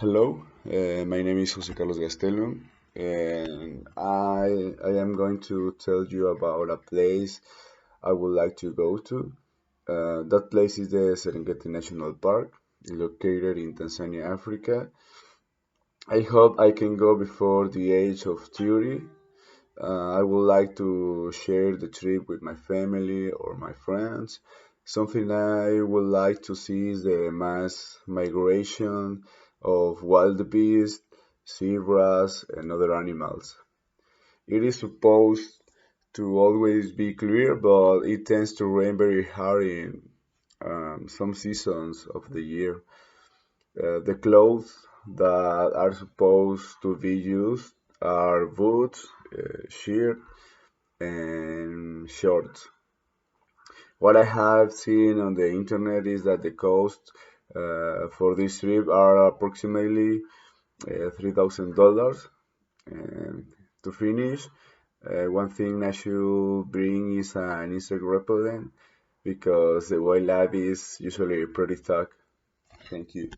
Hello, my name is Jose Carlos Gastelum, and I am going to tell you about a place I would like to go to. That place is the Serengeti National Park, located in Tanzania, Africa. I hope I can go before the age of 30. I would like to share the trip with my family or my friends. Something I would like to see is the mass migration of wild beasts, zebras, and other animals. It is supposed to always be clear, but it tends to rain very hard in some seasons of the year. The clothes that are supposed to be used are boots, shirt, and shorts. What I have seen on the internet is that the cost for this trip are approximately $3,000. And to finish, one thing I should bring is an insect repellent because the wildlife is usually pretty tough. Thank you.